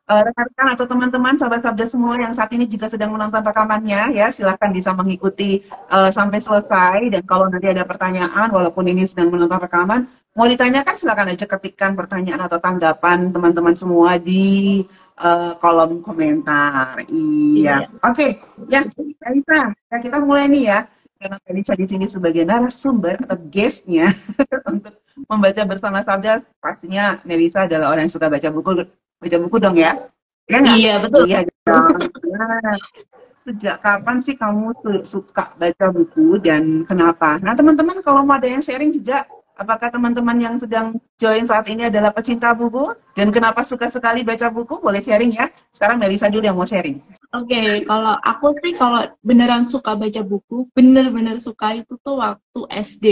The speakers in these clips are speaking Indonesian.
rekan-rekan atau teman-teman sahabat Sabda semua yang saat ini juga sedang menonton rekamannya ya, silahkan bisa mengikuti sampai selesai. Dan kalau nanti ada pertanyaan, walaupun ini sedang menonton rekaman, mau ditanyakan silahkan aja ketikkan pertanyaan atau tanggapan teman-teman semua di kolom komentar. Iya, Iya. oke, ya, Kalisa, ya kita mulai nih ya. Karena Kalisa di sini sebagai narasumber atau guest-nya untuk membaca bersama Sabda, pastinya Melisa adalah orang yang suka baca buku dong ya? Ya nggak? Iya, betul. Iya dong. Nah, sejak kapan sih kamu suka baca buku dan kenapa? Nah teman-teman kalau mau ada yang sharing juga, apakah teman-teman yang sedang join saat ini adalah pecinta buku dan kenapa suka sekali baca buku? Boleh sharing ya. Sekarang Melisa dulu yang mau sharing. Oke, kalau aku sih kalau beneran suka baca buku, bener-bener suka itu tuh waktu SD.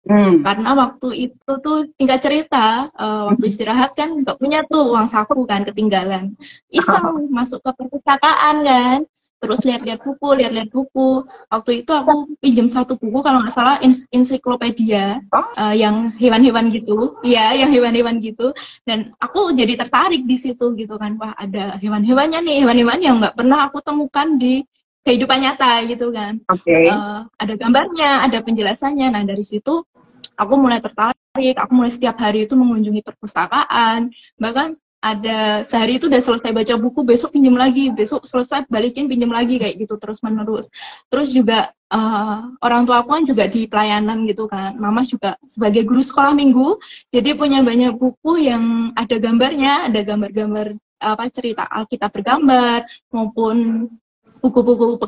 Karena waktu itu tuh singkat cerita, waktu istirahat kan nggak punya tuh uang saku kan, ketinggalan. Iseng masuk ke perpustakaan kan, terus lihat-lihat buku. Waktu itu aku pinjam satu buku kalau nggak salah ensiklopedia yang hewan-hewan gitu, ya yang hewan-hewan gitu. Dan aku jadi tertarik di situ gitu kan, wah ada hewan-hewannya nih, hewan-hewan yang nggak pernah aku temukan di kehidupan nyata gitu kan. Ada gambarnya, ada penjelasannya. Nah dari situ aku mulai tertarik, aku mulai setiap hari itu mengunjungi perpustakaan, bahkan ada sehari itu udah selesai baca buku, besok pinjam lagi, besok selesai balikin pinjam lagi, kayak gitu terus menerus. Terus juga orang tua aku kan juga di pelayanan gitu kan, mama juga sebagai guru sekolah minggu, jadi punya banyak buku yang ada gambarnya, ada gambar-gambar cerita Alkitab bergambar maupun buku-buku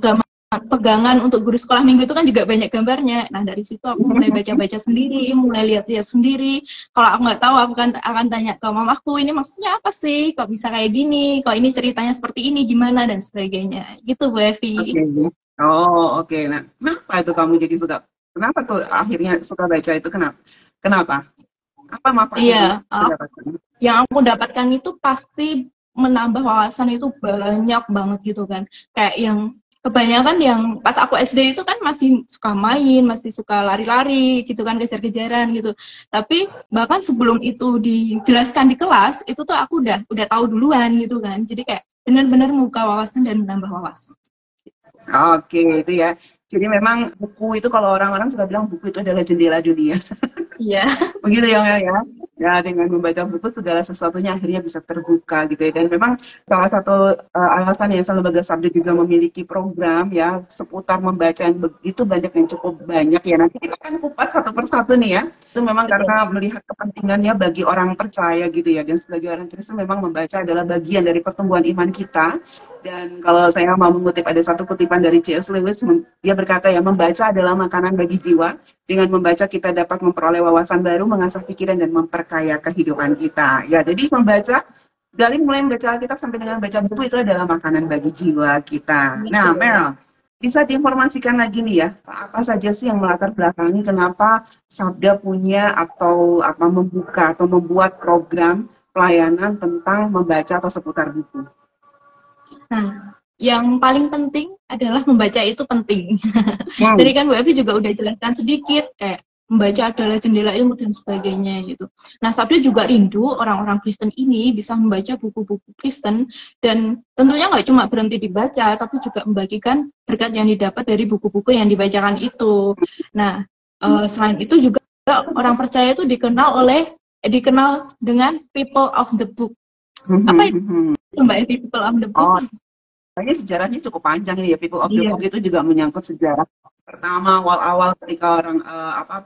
pegangan untuk guru sekolah minggu itu kan juga banyak gambarnya. Nah dari situ aku mulai baca-baca sendiri, mulai lihat-lihat sendiri. Kalau aku nggak tahu, aku akan tanya ke mamaku, ini maksudnya apa sih? Kok bisa kayak gini? Kok ini ceritanya seperti ini? Gimana? Dan sebagainya. Gitu Bu Evi. Oh oke. Nah kenapa itu kamu jadi suka? Kenapa tuh akhirnya suka baca itu? Kenapa? Apa manfaatnya Iya, yang aku dapatkan itu pasti menambah wawasan itu banyak banget gitu kan. Kayak yang kebanyakan yang pas aku SD itu kan masih suka main, masih suka lari-lari gitu kan, kejar-kejaran gitu. Tapi bahkan sebelum itu dijelaskan di kelas, itu tuh aku udah tahu duluan gitu kan. Jadi kayak benar-benar membuka wawasan dan menambah wawasan. Oke, itu ya. Jadi memang buku itu kalau orang-orang suka bilang buku itu adalah jendela dunia. Iya. Begitu ya Mel ya. Ya dengan membaca buku segala sesuatunya akhirnya bisa terbuka gitu ya. Dan memang salah satu alasan yang selalu Lembaga Sabda juga memiliki program ya seputar membaca yang begitu banyak, yang cukup banyak ya. Nanti kita akan kupas satu persatu nih ya. Itu memang karena melihat kepentingannya bagi orang percaya gitu ya. Dan sebagai orang Kristen memang membaca adalah bagian dari pertumbuhan iman kita. Dan kalau saya mau mengutip ada satu kutipan dari C.S. Lewis, dia berkata ya, membaca adalah makanan bagi jiwa. Dengan membaca kita dapat memperoleh wawasan baru, mengasah pikiran dan memperkaya kehidupan kita. Ya, jadi membaca dari mulai membaca Alkitab sampai dengan baca buku itu adalah makanan bagi jiwa kita. Nah, Mel, bisa diinformasikan lagi nih ya, apa saja sih yang melatar belakangi kenapa Sabda punya atau membuka atau membuat program pelayanan tentang membaca atau seputar buku? Nah, yang paling penting adalah membaca itu penting. Jadi kan Bu Evi juga udah jelaskan sedikit, kayak membaca adalah jendela ilmu dan sebagainya gitu. Nah, Sabda juga rindu orang-orang Kristen ini bisa membaca buku-buku Kristen, dan tentunya nggak cuma berhenti dibaca, tapi juga membagikan berkat yang didapat dari buku-buku yang dibacakan itu. Nah, selain itu juga orang percaya itu dikenal dengan people of the book. Apa itu Mbak Evi, people of the book? Kayaknya sejarahnya cukup panjang ini ya. People of the Book itu juga menyangkut sejarah pertama awal-awal ketika orang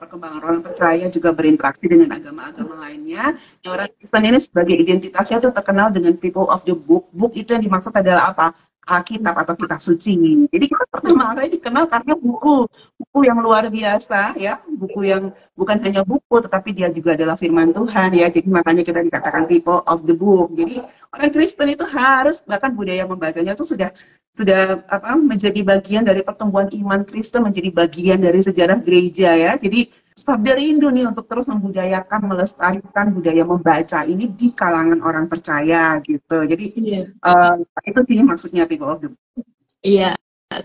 perkembangan orang percaya juga berinteraksi dengan agama-agama lainnya. Orang Kristen ini sebagai identitasnya itu terkenal dengan people of the book. Book itu yang dimaksud adalah apa? Alkitab atau kitab suci. Jadi kita pertama kali dikenal karena buku yang luar biasa ya, buku yang bukan hanya buku tetapi dia juga adalah firman Tuhan ya. Jadi makanya kita dikatakan people of the book. Jadi orang Kristen itu harus, bahkan budaya membacanya itu sudah menjadi bagian dari pertumbuhan iman Kristen, menjadi bagian dari sejarah gereja ya. Jadi Sabda rindu nih untuk terus membudayakan, melestarikan budaya membaca ini di kalangan orang percaya gitu. Jadi itu sih maksudnya people of the book. Iya.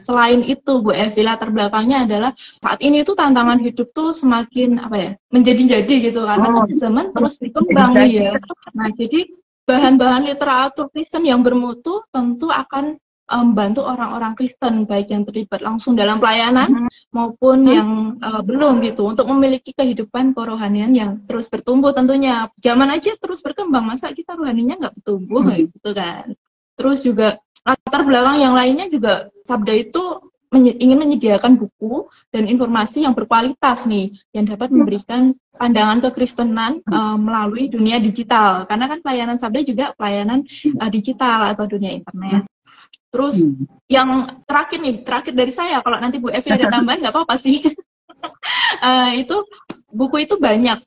Selain itu Bu Evi, latar belakangnya adalah saat ini tuh tantangan hidup tuh semakin menjadi-jadi gitu, karena zaman terus berkembang ya. Nah, jadi bahan-bahan literatur Kristen yang bermutu tentu akan membantu orang-orang Kristen, baik yang terlibat langsung dalam pelayanan maupun yang belum gitu, untuk memiliki kehidupan kerohanian yang terus bertumbuh tentunya. Zaman aja terus berkembang, masa kita rohaninya nggak bertumbuh gitu kan. Terus juga latar belakang yang lainnya juga, Sabda itu ingin menyediakan buku dan informasi yang berkualitas nih, yang dapat memberikan pandangan kekristenan melalui dunia digital. Karena kan pelayanan Sabda juga pelayanan digital atau dunia internet. Terus yang terakhir dari saya, kalau nanti Bu Evi ada tambahan nggak apa-apa sih. Itu buku itu banyak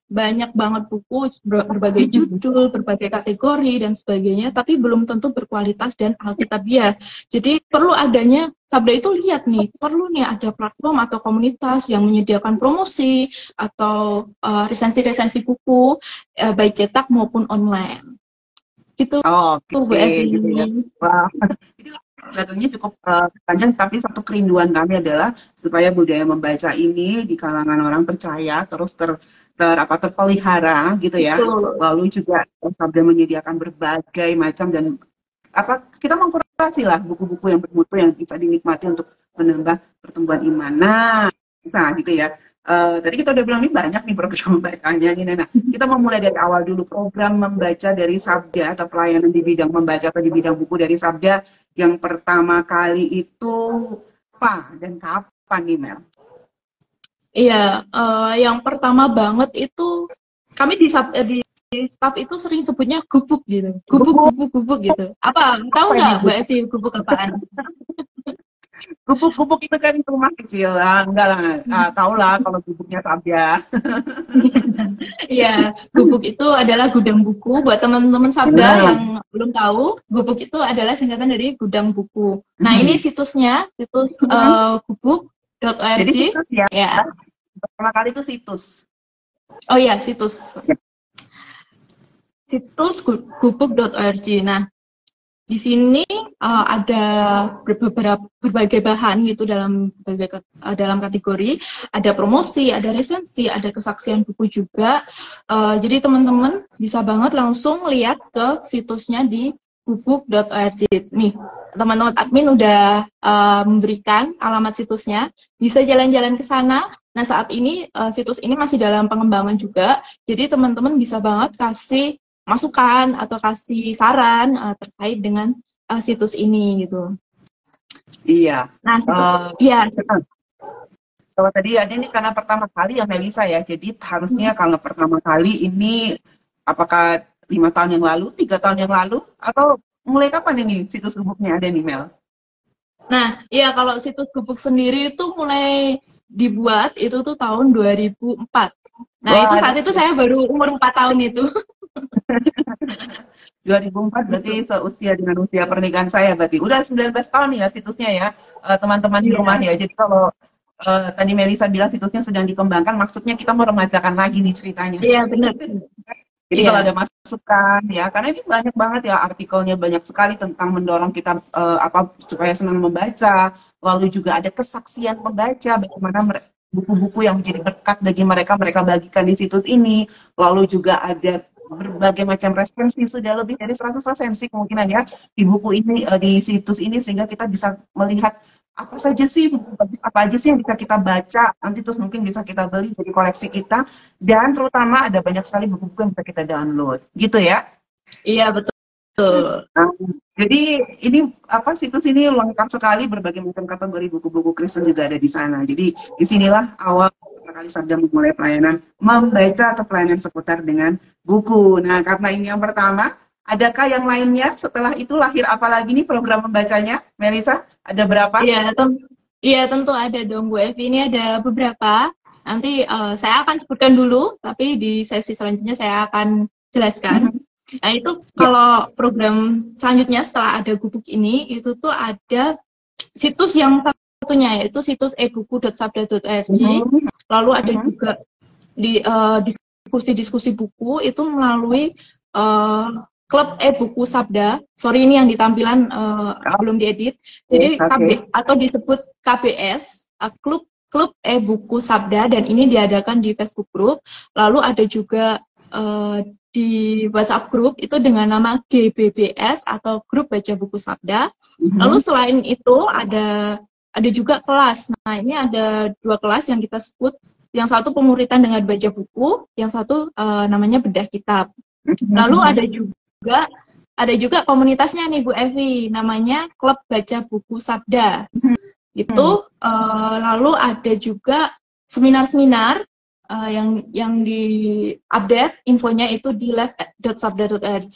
banget buku, berbagai judul, berbagai kategori dan sebagainya, tapi belum tentu berkualitas dan alkitabiah. Jadi perlu adanya, Sabda itu lihat nih, perlu nih ada platform atau komunitas yang menyediakan promosi atau resensi-resensi buku, baik cetak maupun online. Gitu. Bu Evi. Gitu ya. Wow. Jatuhnya cukup panjang, tapi satu kerinduan kami adalah supaya budaya membaca ini di kalangan orang percaya terus terpelihara gitu ya. Lalu juga Sabda menyediakan berbagai macam dan kita mengkurasi lah buku-buku yang bermutu yang bisa dinikmati untuk menambah pertumbuhan iman. Nah, bisa gitu ya. Tadi kita udah bilang nih banyak nih program membacanya nih. Nah, kita mau mulai dari awal dulu, program membaca dari Sabda atau pelayanan di bidang membaca atau di bidang buku dari Sabda yang pertama kali itu apa dan kapan nih, Mel? Iya, yang pertama banget itu kami di staff itu sering sebutnya gubuk gitu, gubuk gitu. Apa? Tahu nggak Mbak Evi gubuk apaan? Gubuk itu kan rumah kecil lah, enggak lah, tahu lah kalau gubuknya Sabda. Iya, gubuk itu adalah gudang buku. Buat teman-teman Sabda yang belum tahu, gubuk itu adalah singkatan dari gudang buku. Nah, ini situsnya, situs gubuk.org. Jadi situs ya. Pertama kali itu situs. Oh iya, situs. Situs gubuk.org. Nah, di sini ada berbagai bahan gitu dalam kategori, ada promosi, ada resensi, ada kesaksian buku juga. Jadi teman-teman bisa banget langsung lihat ke situsnya di gubuk.org. Nih, teman-teman admin udah memberikan alamat situsnya, bisa jalan-jalan ke sana. Nah, saat ini situs ini masih dalam pengembangan juga, jadi teman-teman bisa banget kasih masukan atau kasih saran terkait dengan situs ini gitu. Iya. Nah, iya. Kalau tadi ada ini karena pertama kali ya Melisa ya, jadi harusnya kalau pertama kali ini apakah 5 tahun yang lalu, 3 tahun yang lalu, atau mulai kapan ini situs gubuknya ada nih Mel? Nah, iya kalau situs gubuk sendiri itu mulai dibuat itu tuh tahun 2004. Nah, itu saat itu saya baru umur 4 tahun itu. 2004 berarti seusia dengan usia pernikahan saya, berarti udah 19 tahun ya situsnya ya, teman-teman di rumah ya. Jadi kalau tadi Melisa bilang situsnya sedang dikembangkan, maksudnya kita mau remajakan lagi nih ceritanya. Iya, benar. Jadi kalau ada masukan ya, karena ini banyak banget ya artikelnya, banyak sekali tentang mendorong kita supaya senang membaca, lalu juga ada kesaksian membaca, bagaimana buku-buku yang menjadi berkat bagi mereka bagikan di situs ini, lalu juga ada berbagai macam resensi, sudah lebih dari 100 resensi kemungkinan ya di buku ini, di situs ini, sehingga kita bisa melihat apa saja sih buku bagus, apa aja sih yang bisa kita baca, nanti terus mungkin bisa kita beli jadi koleksi kita, dan terutama ada banyak sekali buku-buku yang bisa kita download, gitu ya? Iya, betul. Nah, jadi ini situs ini lengkap sekali, berbagai macam kategori buku-buku Kristen juga ada di sana. Jadi disinilah awal kali Sabda memulai pelayanan membaca atau pelayanan seputar dengan buku. Nah, karena ini yang pertama, adakah yang lainnya setelah itu lahir apa lagi nih program membacanya, Melisa? Ada berapa? Iya, tentu ada dong Bu Evi. Ini ada beberapa. Nanti saya akan sebutkan dulu, tapi di sesi selanjutnya saya akan jelaskan. Nah, itu kalau program selanjutnya setelah ada gubuk ini, itu tuh ada situs yang satunya, yaitu situs ebuku.sabda.org. Lalu ada juga di diskusi-diskusi buku itu melalui klub e-buku Sabda. Sorry, ini yang di tampilan belum diedit. Jadi atau disebut KBS, klub e-buku Sabda, dan ini diadakan di Facebook Group. Lalu ada juga di WhatsApp grup itu dengan nama GBBS atau Grup Baca Buku Sabda. Lalu selain itu ada juga kelas. Nah, ini ada 2 kelas yang kita sebut. Yang satu pemuritan dengan baca buku, yang satu namanya bedah kitab. Lalu ada juga komunitasnya nih Bu Evi, namanya Klub Baca Buku Sabda. Itu lalu ada juga seminar-seminar yang di-update infonya itu di live.sabda.org.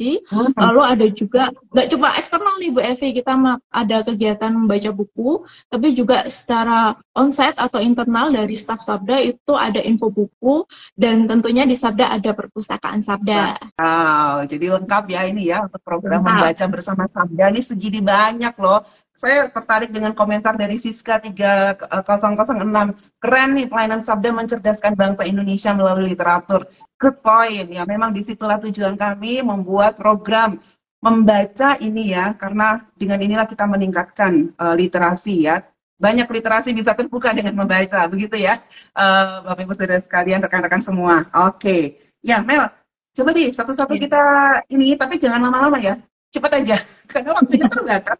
Lalu ada juga, nggak cuma eksternal nih Bu Evi, kita ada kegiatan membaca buku, tapi juga secara onsite atau internal dari staf Sabda itu ada info buku, dan tentunya di Sabda ada perpustakaan Sabda. Wow, jadi lengkap ya ini ya untuk program membaca bersama Sabda, ini segini banyak loh. Saya tertarik dengan komentar dari Siska 3006. Keren nih, pelayanan Sabda mencerdaskan bangsa Indonesia melalui literatur. Good point. Ya, memang disitulah tujuan kami membuat program membaca ini ya, karena dengan inilah kita meningkatkan literasi ya. Banyak literasi bisa terbuka dengan membaca, begitu ya, Bapak Ibu Saudara sekalian, rekan-rekan semua. Oke. Ya, Mel, coba deh satu-satu kita ini, tapi jangan lama-lama ya. Cepat aja, karena waktunya terbatas.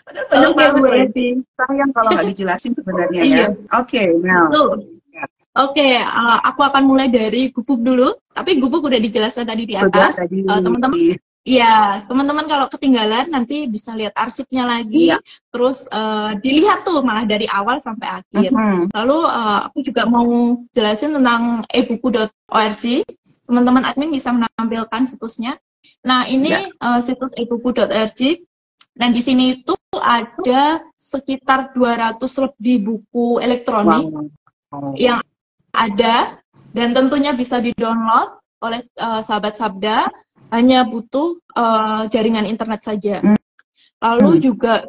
Padahal banyak banget. Sayang kalau nggak dijelasin sebenarnya ya. Oke, Mel. Oke, aku akan mulai dari gubuk dulu. Tapi gubuk udah dijelaskan tadi di atas. Teman-teman, iya, teman-teman kalau ketinggalan nanti bisa lihat arsipnya lagi. Terus dilihat tuh malah dari awal sampai akhir. Lalu aku juga mau jelasin tentang ebuku.org. Teman-teman admin bisa menampilkan situsnya. Nah, ini situs ebuku.org, dan di sini itu ada sekitar 200 lebih buku elektronik yang ada, dan tentunya bisa di-download oleh sahabat Sabda, hanya butuh jaringan internet saja. Lalu juga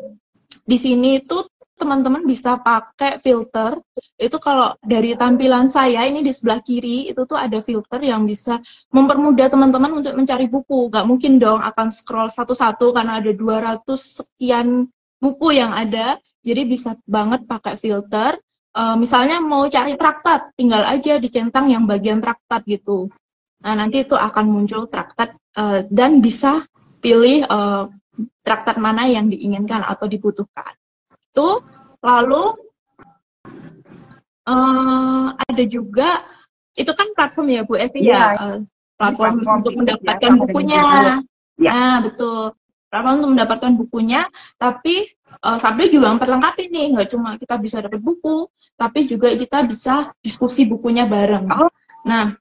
di sini itu teman-teman bisa pakai filter. Itu kalau dari tampilan saya ini di sebelah kiri itu tuh ada filter yang bisa mempermudah teman-teman untuk mencari buku. Gak mungkin dong akan scroll satu-satu karena ada 200 sekian buku yang ada. Jadi bisa banget pakai filter. Misalnya mau cari traktat, tinggal aja dicentang yang bagian traktat gitu. Nah, nanti itu akan muncul traktat dan bisa pilih traktat mana yang diinginkan atau dibutuhkan. Lalu ada juga, itu kan platform ya Bu Evi ya, platform untuk mendapatkan bukunya. Nah, betul, platform untuk mendapatkan bukunya. Tapi Sabda juga memperlengkapi nih, nggak cuma kita bisa dapat buku, tapi juga kita bisa diskusi bukunya bareng. Nah,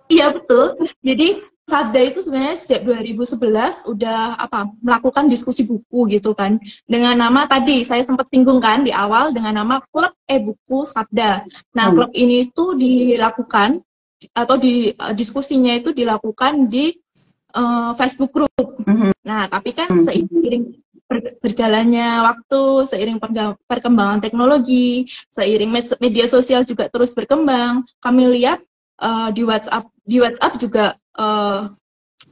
iya betul. Jadi Sabda itu sebenarnya sejak 2011 udah melakukan diskusi buku gitu kan, dengan nama tadi saya sempat singgung kan di awal, dengan nama Klub E-Buku Sabda. Nah, klub ini itu dilakukan atau diskusinya itu dilakukan di Facebook Group. Nah, tapi kan seiring berjalannya waktu, seiring perkembangan teknologi, seiring media sosial juga terus berkembang, kami lihat di WhatsApp juga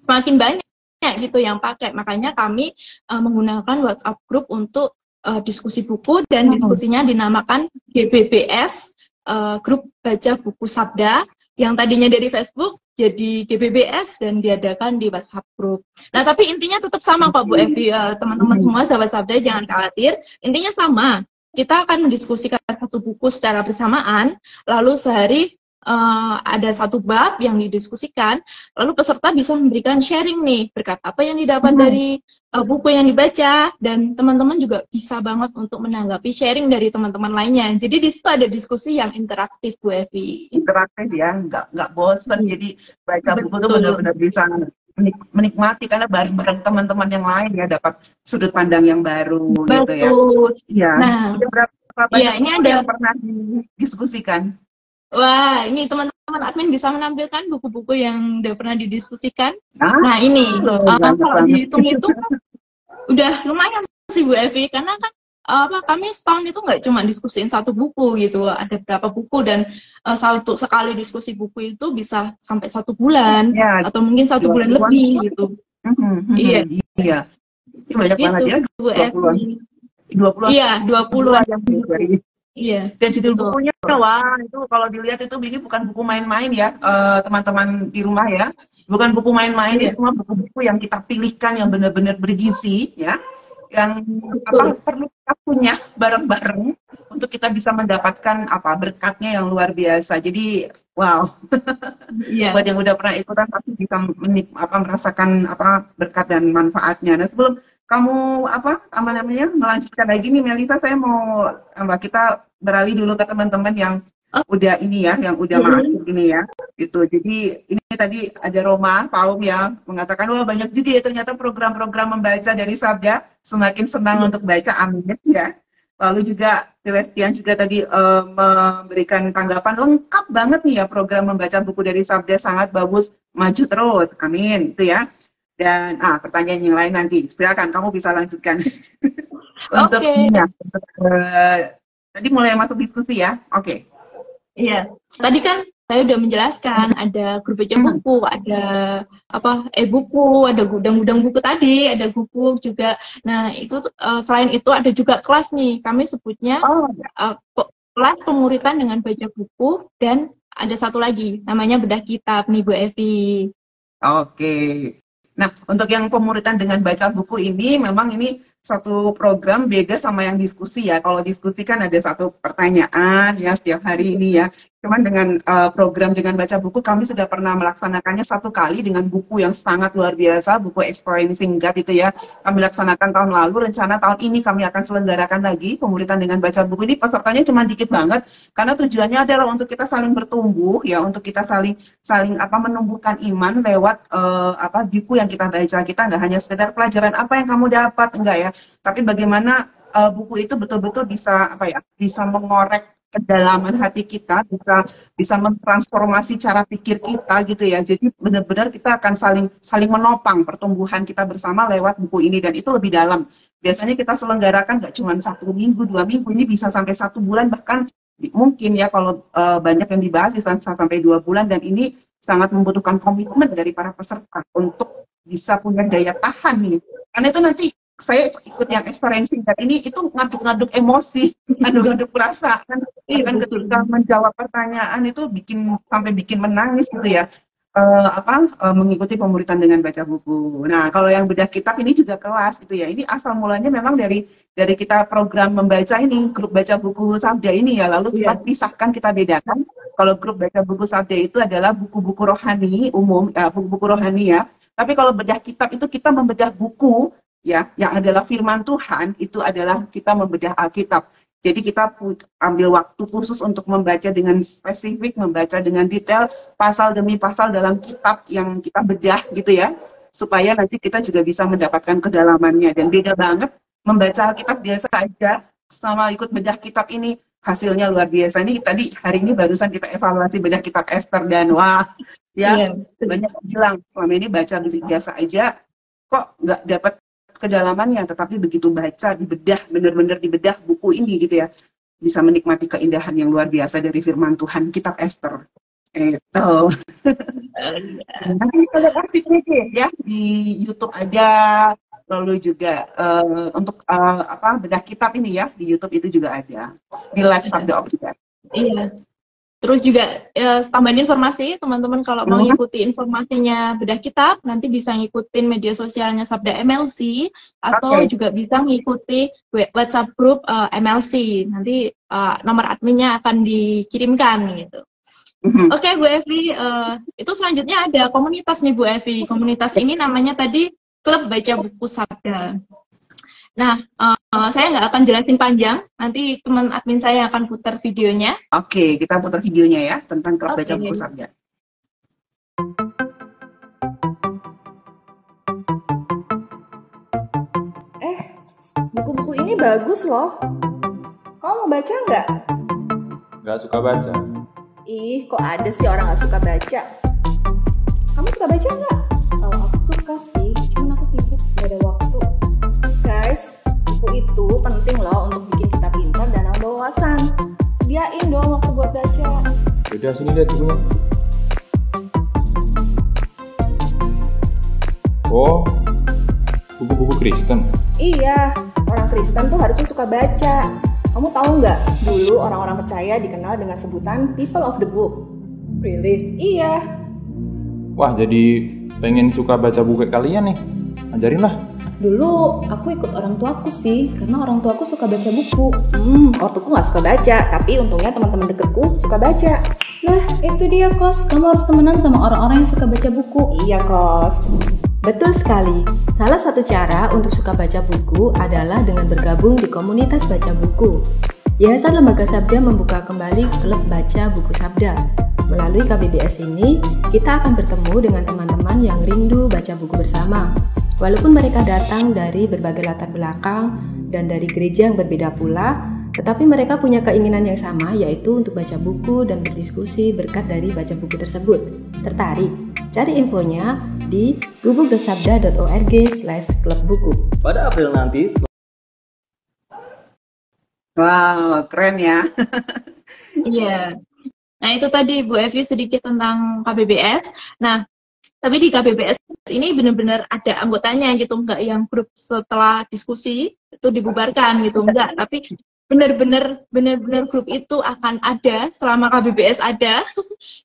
semakin banyak gitu yang pakai. Makanya kami menggunakan WhatsApp group untuk diskusi buku, dan diskusinya dinamakan GBBS, Grup Baca Buku Sabda, yang tadinya dari Facebook jadi GBBS dan diadakan di WhatsApp group. Nah, tapi intinya tetap sama kok Bu Evi, teman-teman semua sahabat Sabda jangan khawatir, intinya sama. Kita akan mendiskusikan satu buku secara bersamaan, lalu sehari ada satu bab yang didiskusikan, lalu peserta bisa memberikan sharing nih, berkat apa yang didapat dari buku yang dibaca, dan teman-teman juga bisa banget untuk menanggapi sharing dari teman-teman lainnya. Jadi di situ ada diskusi yang interaktif Bu Evi. Interaktif ya, nggak bosan. Jadi baca buku tuh benar-benar bisa menikmati karena bareng-bareng teman-teman yang lain ya, dapat sudut pandang yang baru. Betul. Gitu ya. Iya. Nah, berapa banyak ini ada yang pernah didiskusikan? Wah, ini teman-teman admin bisa menampilkan buku-buku yang udah pernah didiskusikan. Nah, ini kalau dihitung-hitung udah lumayan sih Bu Evi, karena kan kami setahun itu nggak cuma diskusiin satu buku gitu, ada berapa buku, dan sekali diskusi buku itu bisa sampai 1 bulan ya, atau mungkin 1 bulan lebih gitu. Iya. Ini banyak banget ya. Bu Evi. 20. Iya, 20-an. Iya, Dan judul betul. bukunya, wah itu kalau dilihat itu ini bukan buku main-main ya, teman-teman di rumah ya. Bukan buku main-main, ini Iya, semua buku-buku yang kita pilihkan yang benar-benar bergizi ya. Yang apa betul. perlu kita punya bareng-bareng untuk kita bisa mendapatkan apa berkatnya yang luar biasa. Jadi wow, buat Iya. yang udah pernah ikutan pasti bisa merasakan apa berkat dan manfaatnya. Nah, sebelum kamu apa namanya melanjutkan lagi nih Melisa, saya mau kita beralih dulu ke teman-teman yang Oh, udah ini ya, yang udah mm-mm. masuk ini ya, gitu. Jadi ini tadi ada Roma, Paum ya, mengatakan wah banyak juga ya ternyata program-program membaca dari Sabda. Semakin senang Iya. untuk baca, amin ya. Lalu juga Celestian juga tadi memberikan tanggapan lengkap banget nih ya program membaca buku dari Sabda sangat bagus, maju terus, amin itu ya. Dan pertanyaan yang lain nanti, silakan kamu bisa lanjutkan untuk Oke. ini ya. Untuk, tadi mulai masuk diskusi ya, oke. Iya. Tadi kan saya udah menjelaskan ada grup baca Hmm. buku, ada apa e-buku, ada gudang-gudang buku tadi, ada buku juga. Nah, itu selain itu ada juga kelas nih. Kami sebutnya Oh ya, kelas pemuritan dengan baca buku dan ada satu lagi namanya bedah kitab nih Bu Evi. oke. Nah, untuk yang pemuritan dengan baca buku ini, memang ini satu program beda sama yang diskusi ya. Kalau diskusi kan ada satu pertanyaan ya setiap hari ini ya. Cuman dengan program dengan baca buku, kami sudah pernah melaksanakannya satu kali dengan buku yang sangat luar biasa, buku Experiencing God itu ya. Kami laksanakan tahun lalu, rencana tahun ini kami akan selenggarakan lagi pemuritan dengan baca buku ini. Pesertanya cuma dikit banget, karena tujuannya adalah untuk kita saling bertumbuh ya, untuk kita saling saling menumbuhkan iman lewat buku yang kita baca. Kita nggak hanya sekedar pelajaran apa yang kamu dapat enggak ya, tapi bagaimana buku itu betul-betul bisa bisa mengorek kedalaman hati kita, bisa bisa mentransformasi cara pikir kita gitu ya. Jadi benar-benar kita akan saling saling menopang pertumbuhan kita bersama lewat buku ini, dan itu lebih dalam. Biasanya kita selenggarakan nggak cuma 1 minggu, 2 minggu, ini bisa sampai 1 bulan, bahkan mungkin ya kalau banyak yang dibahas bisa sampai 2 bulan, dan ini sangat membutuhkan komitmen dari para peserta untuk bisa punya daya tahan nih. Karena itu nanti saya ikut yang experiencing dan ini itu ngaduk-ngaduk emosi, ngaduk-ngaduk perasaan. Iya, Bahkan betul. ketika menjawab pertanyaan itu sampai bikin menangis gitu ya. Mengikuti pemuritan dengan baca buku. Nah, kalau yang bedah kitab ini juga kelas gitu ya. Ini asal mulanya memang dari kita program membaca ini, grup baca buku Sabda ini ya. Lalu kita Iya. pisahkan, kita bedakan. Kalau grup baca buku Sabda itu adalah buku-buku rohani umum, buku-buku rohani ya. Tapi kalau bedah kitab itu kita membedah buku ya, yang adalah firman Tuhan, itu adalah kita membedah Alkitab. Jadi kita ambil waktu khusus untuk membaca dengan spesifik, membaca dengan detail, pasal demi pasal dalam kitab yang kita bedah gitu ya, supaya nanti kita juga bisa mendapatkan kedalamannya. Dan beda banget membaca Alkitab biasa aja sama ikut bedah kitab ini, hasilnya luar biasa. Ini tadi hari ini barusan kita evaluasi bedah kitab Esther, dan wah ya Iya, banyak yang bilang selama ini baca biasa aja kok nggak dapat kedalamannya, tetapi begitu baca, dibedah, benar-benar dibedah buku ini gitu ya, bisa menikmati keindahan yang luar biasa dari firman Tuhan, kitab Esther. Itu. Nanti kita kasih deh ya, di YouTube ada, lalu juga untuk bedah kitab ini ya, di YouTube itu juga ada, di live Sabda of God. iya. Terus juga tambahin informasi, teman-teman kalau mau ngikuti informasinya bedah kitab, nanti bisa ngikutin media sosialnya Sabda MLC, atau juga bisa ngikuti WhatsApp grup MLC. Nanti nomor adminnya akan dikirimkan gitu. Oke, Bu Evi, itu selanjutnya ada komunitas nih Bu Evi. Komunitas ini namanya tadi Klub Baca Buku Sabda. Nah, saya nggak akan jelasin panjang, nanti teman admin saya akan putar videonya. Oke, kita putar videonya ya, tentang Klub Baca Buku Sabda. Buku-buku ini bagus loh. Kamu mau baca nggak? Nggak suka baca. Ih, kok ada sih orang nggak suka baca? Kamu suka baca nggak? Kalau aku suka sih, cuman aku sibuk, nggak ada waktu. Guys, buku itu penting loh untuk bikin kita pintar dan nambah wawasan. Sediain dong waktu buat baca. Yaudah, sini lihat bukunya. Oh, buku-buku Kristen. Iya, orang Kristen tuh harusnya suka baca. Kamu tahu nggak, dulu orang-orang percaya dikenal dengan sebutan people of the book. Really? Iya. Wah, jadi pengen suka baca buku kalian nih. Ajarin lah. Dulu aku ikut orang tuaku sih, karena orang tuaku suka baca buku. Ortuku nggak suka baca, tapi untungnya teman-teman deketku suka baca. Nah, itu dia Kos, kamu harus temenan sama orang-orang yang suka baca buku. Iya Kos. Betul sekali. Salah satu cara untuk suka baca buku adalah dengan bergabung di komunitas baca buku. Yayasan Lembaga Sabda membuka kembali klub baca buku Sabda. Melalui KBBS ini, kita akan bertemu dengan teman-teman yang rindu baca buku bersama. Walaupun mereka datang dari berbagai latar belakang dan dari gereja yang berbeda pula, tetapi mereka punya keinginan yang sama, yaitu untuk baca buku dan berdiskusi berkat dari baca buku tersebut. Tertarik? Cari infonya di gubuk.sabda.org/klubbuku. Pada April nanti. Wow, keren ya. Iya. Nah, itu tadi Bu Evi sedikit tentang KBBS. Nah, tapi di KBBS ini benar-benar ada anggotanya gitu, enggak yang grup setelah diskusi itu dibubarkan gitu, enggak. Tapi benar-benar grup itu akan ada selama KBBS ada,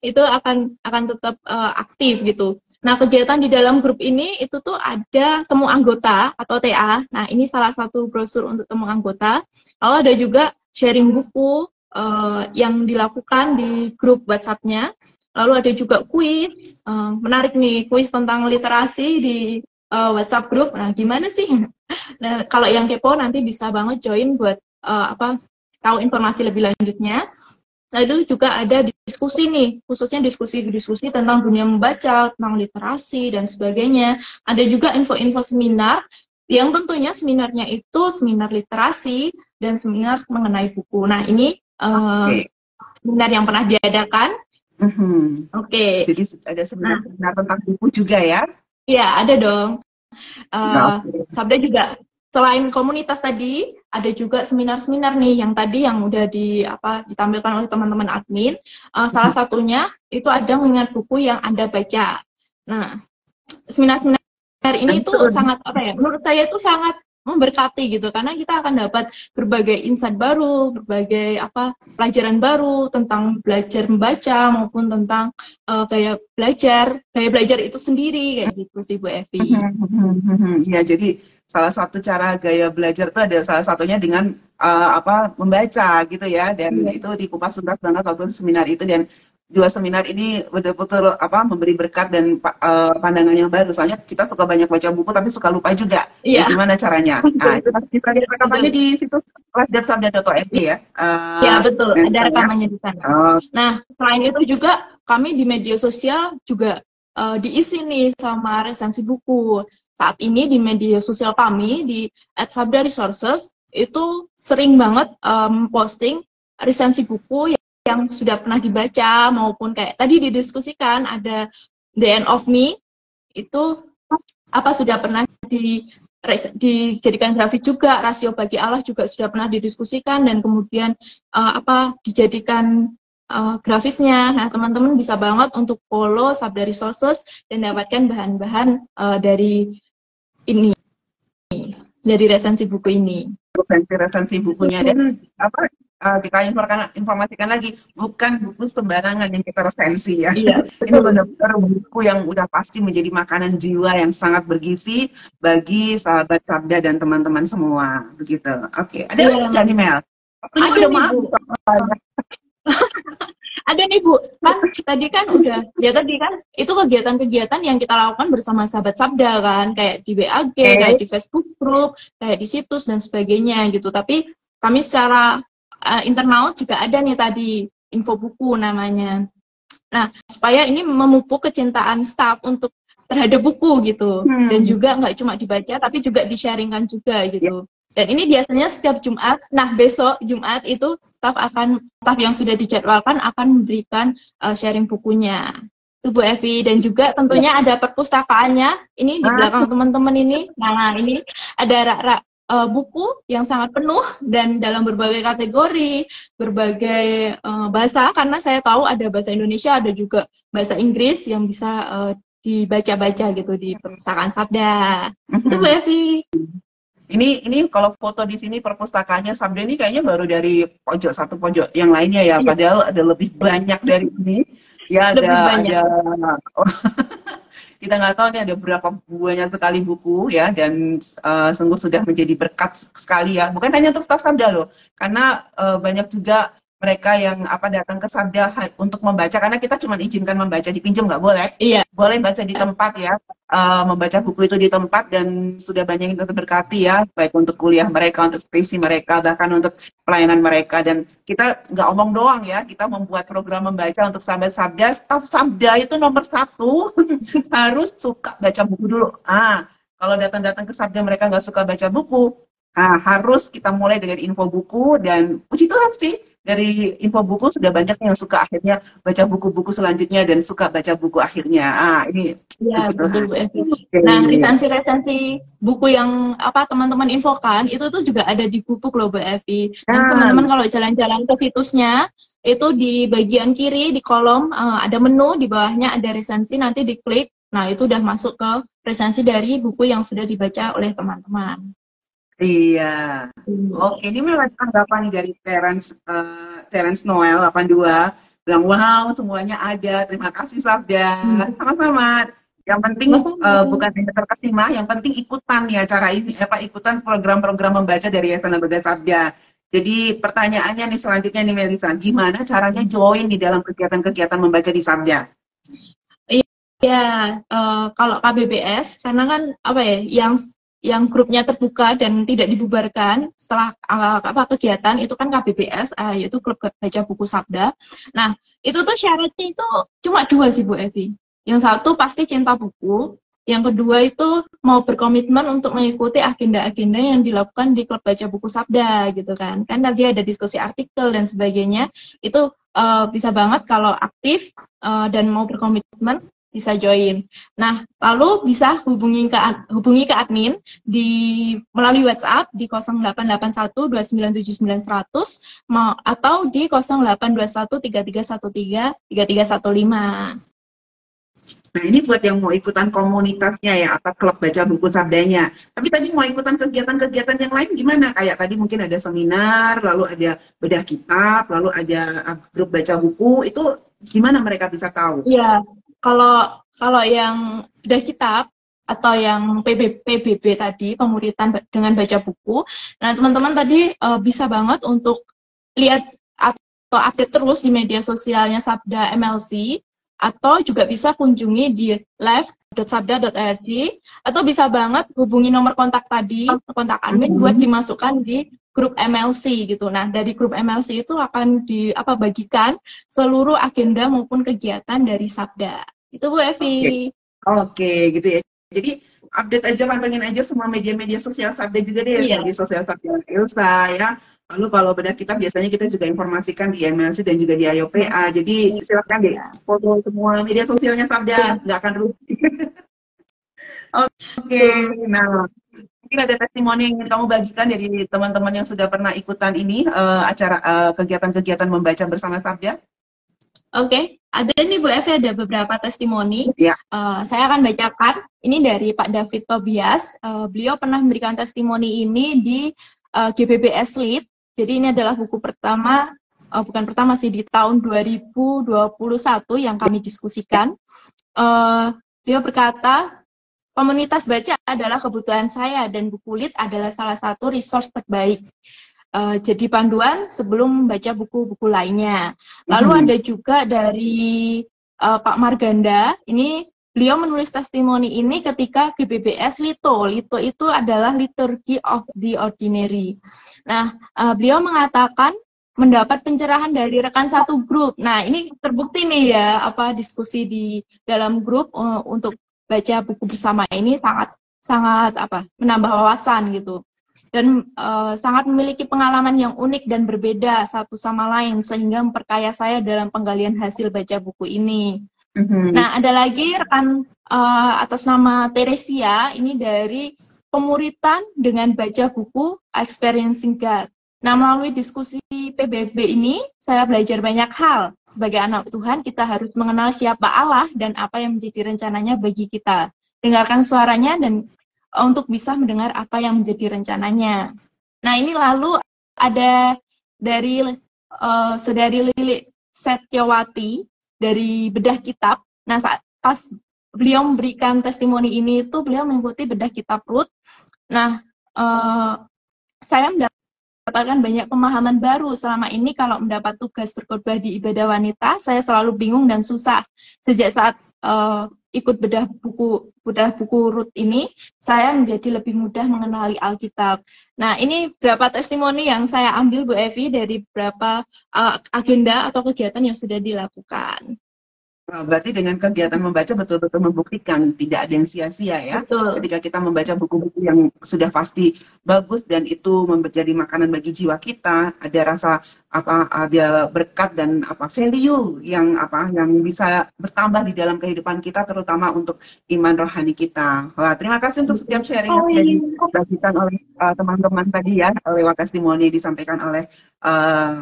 itu akan tetap aktif gitu. Nah, kegiatan di dalam grup ini itu tuh ada temu anggota atau TA. Nah, ini salah satu brosur untuk temu anggota. Lalu ada juga sharing buku yang dilakukan di grup WhatsApp-nya. Lalu ada juga kuis, menarik nih, kuis tentang literasi di WhatsApp grup. Nah, gimana sih? Nah, kalau yang kepo nanti bisa banget join buat tahu informasi lebih lanjutnya. Lalu juga ada diskusi nih, khususnya diskusi tentang dunia membaca, tentang literasi, dan sebagainya. Ada juga info-info seminar, yang tentunya seminarnya itu seminar literasi dan seminar mengenai buku. Nah, ini seminar yang pernah diadakan. Oke. Jadi ada seminar tentang buku juga ya? Iya, ada dong. Sabda juga selain komunitas tadi, ada juga seminar-seminar nih yang tadi yang udah ditampilkan oleh teman-teman admin. Salah satunya itu ada mengingat buku yang Anda baca. Nah, seminar-seminar ini tuh sangat menurut saya itu sangat memberkati gitu, karena kita akan dapat berbagai insight baru, berbagai pelajaran baru tentang belajar membaca maupun tentang gaya belajar itu sendiri kayak gitu sih Bu Evi. Ya, jadi salah satu cara gaya belajar itu ada salah satunya dengan membaca gitu ya, dan itu dikupas tuntas banget waktu seminar itu, dan dua seminar ini betul-betul memberi berkat dan pandangan yang baru. Soalnya kita suka banyak baca buku tapi suka lupa juga. Ya, gimana caranya? Nah, itu bisa lihat rekamannya di situs les.sabda.org ya. Ya, betul. Ada rekamannya di sana. Nah, selain itu juga kami di media sosial juga diisi nih sama resensi buku. Saat ini di media sosial kami di @sabda_resources itu sering banget posting resensi buku yang sudah pernah dibaca, maupun kayak tadi didiskusikan ada The End of Me, itu sudah pernah dijadikan grafik juga, Rasio Bagi Allah juga sudah pernah didiskusikan dan kemudian dijadikan grafisnya. Nah, teman-teman bisa banget untuk follow Sabda Resources dan dapatkan bahan-bahan dari resensi buku ini. Resensi bukunya, dan kita informasikan lagi, bukan buku sembarangan yang kita resensi ya. Iya. Ini benar-benar buku yang udah pasti menjadi makanan jiwa yang sangat bergizi bagi sahabat Sabda dan teman-teman semua, begitu. Oke, ada lagi nggak nih Mel? Ada nih Bu. Ada nih Bu, kan tadi kan itu kegiatan-kegiatan yang kita lakukan bersama sahabat Sabda kan, kayak di WAG, kayak di Facebook group, kayak di situs dan sebagainya gitu. Tapi kami secara internal juga ada nih tadi info buku namanya. Nah, supaya ini memupuk kecintaan staff terhadap buku gitu, dan juga nggak cuma dibaca tapi juga di-sharingkan juga gitu. Dan ini biasanya setiap Jumat. Nah, besok Jumat itu staff yang sudah dijadwalkan akan memberikan sharing bukunya. Itu Bu Evi, dan juga tentunya ada perpustakaannya. Ini di belakang teman-teman ini. Nah, ini ada buku yang sangat penuh dan dalam berbagai kategori, berbagai bahasa, karena saya tahu ada bahasa Indonesia, ada juga bahasa Inggris yang bisa dibaca-baca gitu di perpustakaan Sabda. Itu Bu Evi. Ini kalau foto di sini perpustakaannya Sabda ini kayaknya baru dari pojok satu pojok yang lainnya ya, padahal ada lebih banyak dari ini. Ya ada kita nggak tahu nih ada berapa banyak sekali buku ya, dan sungguh sudah menjadi berkat sekali ya, bukan hanya untuk staf Sabda loh, karena banyak juga mereka yang datang ke Sabda untuk membaca, karena kita cuma izinkan membaca, dipinjam nggak boleh. Iya. Boleh baca di tempat ya, membaca buku itu di tempat, dan sudah banyak yang terberkati ya, baik untuk kuliah mereka, untuk skripsi mereka, bahkan untuk pelayanan mereka. Dan kita nggak omong doang ya, kita membuat program membaca untuk sahabat Sabda. Staf Sabda itu nomor 1 harus suka baca buku dulu. Kalau datang-datang ke Sabda mereka nggak suka baca buku, harus kita mulai dengan info buku, dan puji Tuhan sih dari info buku sudah banyak yang suka akhirnya baca buku-buku selanjutnya dan suka baca buku akhirnya. Ini ya, betul Bu Evi. Nah, resensi-resensi buku yang teman-teman infokan itu tuh juga ada di Gubuk loh Bu Evi. Dan teman-teman kalau jalan-jalan ke situsnya itu di bagian kiri di kolom ada menu, di bawahnya ada resensi, nanti diklik. Nah, itu udah masuk ke resensi dari buku yang sudah dibaca oleh teman-teman. Iya. Oke, ini memang tanggapan dari Terence Noel 82 bilang, wow, semuanya ada. Terima kasih Sabda. Sama-sama. Yang penting bukan hanya terkesima, yang penting ikutan ya cara ini, ikutan program-program membaca dari Yayasan Lembaga Sabda. Jadi pertanyaannya nih selanjutnya nih Melisa, gimana caranya join di dalam kegiatan-kegiatan membaca di Sabda? Iya, kalau KBBS karena kan yang grupnya terbuka dan tidak dibubarkan setelah kegiatan itu kan KBBS, yaitu Klub Baca Buku Sabda. Nah, itu tuh syaratnya itu cuma 2 sih Bu Evi. Yang satu pasti cinta buku, yang kedua itu mau berkomitmen untuk mengikuti agenda-agenda yang dilakukan di Klub Baca Buku Sabda gitu kan. Kan tadi ada diskusi artikel dan sebagainya, itu bisa banget kalau aktif dan mau berkomitmen bisa join. Nah, lalu bisa hubungi ke admin melalui WhatsApp di 0881 297 9100 atau di 0821 3313 3315. Nah, ini buat yang mau ikutan komunitasnya ya, atau klub baca buku Sabdanya. Tapi tadi mau ikutan kegiatan-kegiatan yang lain gimana? Kayak tadi mungkin ada seminar, lalu ada bedah kitab, lalu ada grup baca buku, itu gimana mereka bisa tahu? Iya. Kalau yang bedah kitab atau yang PBB tadi, pemuritan dengan baca buku, nah teman-teman tadi bisa banget untuk lihat atau update terus di media sosialnya Sabda MLC, atau juga bisa kunjungi di live.sabda.org, atau bisa banget hubungi nomor kontak tadi, kontak admin buat dimasukkan di grup MLC gitu. Nah, dari grup MLC itu akan bagikan seluruh agenda maupun kegiatan dari Sabda. Itu Bu Evi. Oke, gitu ya. Jadi update aja, pantengin aja semua media-media sosial Sabda juga deh, media sosial Sabda Ilsa ya. Lalu kalau bedah kitab biasanya kita juga informasikan di MLC dan juga di IOPA. Jadi silakan deh foto semua media sosialnya Sabda, nggak akan rugi. Oke, nah mungkin ada testimoni yang ingin kamu bagikan dari teman-teman yang sudah pernah ikutan ini acara kegiatan-kegiatan membaca bersama Sabda. Oke, ada nih Bu Evi, ada beberapa testimoni. Ya. Saya akan bacakan. Ini dari Pak David Tobias. Beliau pernah memberikan testimoni ini di GBBS Lead. Jadi ini adalah buku pertama, bukan pertama sih, di tahun 2021 yang kami diskusikan. Beliau berkata, komunitas baca adalah kebutuhan saya dan buku Lead adalah salah satu resource terbaik. Jadi panduan sebelum membaca buku-buku lainnya. Lalu ada juga dari Pak Marganda, ini beliau menulis testimoni ini ketika GBBS Lito. Lito itu adalah Liturgy of the Ordinary. Nah, beliau mengatakan mendapat pencerahan dari rekan satu grup. Nah, ini terbukti nih ya, diskusi di dalam grup untuk baca buku bersama ini sangat menambah wawasan gitu. Dan sangat memiliki pengalaman yang unik dan berbeda satu sama lain, sehingga memperkaya saya dalam penggalian hasil baca buku ini. Nah, ada lagi rekan atas nama Teresia, ini dari pemuritan dengan baca buku Experiencing God. Nah, melalui diskusi PBB ini, saya belajar banyak hal. Sebagai anak Tuhan, kita harus mengenal siapa Allah dan apa yang menjadi rencananya bagi kita. Dengarkan suaranya dan untuk bisa mendengar apa yang menjadi rencananya. Nah, ini lalu ada dari Saudari Lili Setyawati dari Bedah Kitab. Nah, pas beliau memberikan testimoni ini itu beliau mengikuti Bedah Kitab Rut. Nah, saya mendapatkan banyak pemahaman baru. Selama ini kalau mendapat tugas berkhotbah di ibadah wanita, saya selalu bingung dan susah. Sejak saat ikut bedah buku Rut ini, saya menjadi lebih mudah mengenali Alkitab. Nah, ini beberapa testimoni yang saya ambil Bu Evi dari beberapa agenda atau kegiatan yang sudah dilakukan. Berarti dengan kegiatan membaca betul-betul membuktikan tidak ada yang sia-sia ya. Betul. Ketika kita membaca buku-buku yang sudah pasti bagus dan itu menjadi makanan bagi jiwa kita, ada rasa ada berkat dan value yang bisa bertambah di dalam kehidupan kita, terutama untuk iman rohani kita. Wah, terima kasih untuk setiap sharing yang sudah dibagikan oleh teman-teman tadi ya, lewat testimoni disampaikan oleh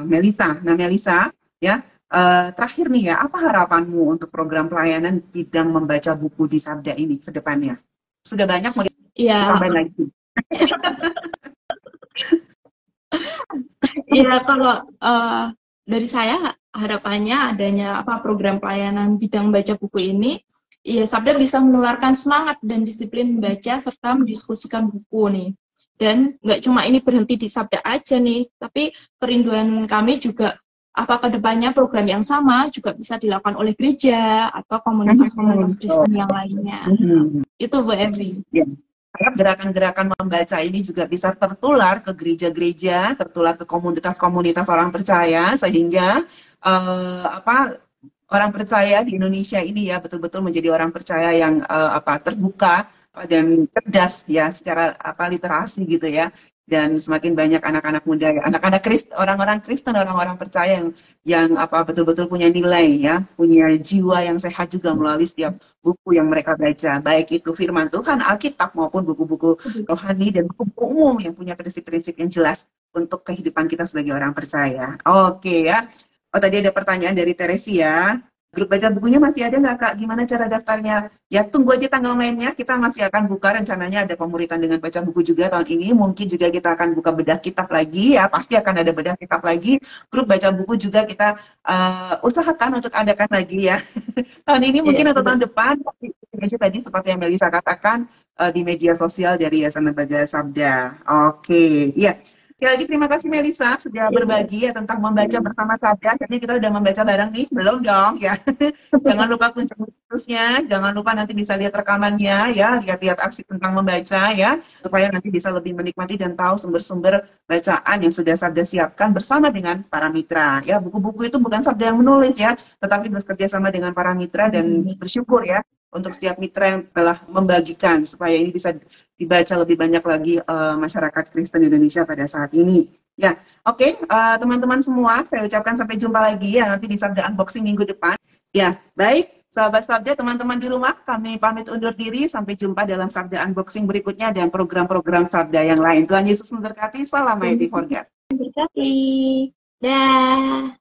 Melisa. Nah, Melisa ya. Terakhir nih ya, apa harapanmu untuk program pelayanan bidang membaca buku di Sabda ini ke depannya? Sudah banyak mau ditambahin lagi? Iya, kalau dari saya harapannya adanya program pelayanan bidang baca buku ini, ya Sabda bisa menularkan semangat dan disiplin membaca serta mendiskusikan buku nih. Dan nggak cuma ini berhenti di Sabda aja nih, tapi kerinduan kami juga ke depannya program yang sama juga bisa dilakukan oleh gereja atau komunitas-komunitas Kristen yang lainnya. Itu Bu Evi. Ya. Harap gerakan-gerakan membaca ini juga bisa tertular ke gereja-gereja, tertular ke komunitas-komunitas orang percaya, sehingga orang percaya di Indonesia ini ya betul-betul menjadi orang percaya yang terbuka dan cerdas ya secara literasi gitu ya. Dan semakin banyak anak-anak muda, anak-anak Kristen, orang-orang Kristen, orang-orang percaya yang betul-betul punya nilai ya, punya jiwa yang sehat juga melalui setiap buku yang mereka baca, baik itu firman Tuhan, Alkitab maupun buku-buku rohani dan buku umum yang punya prinsip-prinsip yang jelas untuk kehidupan kita sebagai orang percaya. Oke ya. Oh, tadi ada pertanyaan dari Teresia. Grup baca bukunya masih ada nggak Kak? Gimana cara daftarnya? Ya tunggu aja tanggal mainnya, kita masih akan buka, rencananya ada pemuritan dengan baca buku juga tahun ini. Mungkin juga kita akan buka bedah kitab lagi ya, pasti akan ada bedah kitab lagi. Grup baca buku juga kita usahakan untuk adakan lagi ya. Tahun ini mungkin atau tahun depan, tadi seperti yang Melisa katakan di media sosial dari Yayasan Lembaga Sabda. Oke, ya. Sekali lagi terima kasih Melisa sudah berbagi ya tentang membaca bersama Sabda. Akhirnya kita udah membaca bareng nih, belum dong ya. Jangan lupa kunci khususnya, jangan lupa nanti bisa lihat rekamannya ya, lihat-lihat aksi tentang membaca ya, supaya nanti bisa lebih menikmati dan tahu sumber-sumber bacaan yang sudah Sabda siapkan bersama dengan para mitra ya. Buku-buku itu bukan Sabda yang menulis ya, tetapi bekerja sama dengan para mitra dan bersyukur ya untuk setiap mitra yang telah membagikan supaya ini bisa dibaca lebih banyak lagi masyarakat Kristen Indonesia pada saat ini. Ya, oke, teman-teman semua, saya ucapkan sampai jumpa lagi ya nanti di Sabda Unboxing minggu depan. Ya, baik, sahabat Sabda, teman-teman di rumah, kami pamit undur diri. Sampai jumpa dalam Sabda Unboxing berikutnya dan program-program Sabda yang lain. Tuhan Yesus memberkati. Salam Mighty Forget. Memberkati. Dah.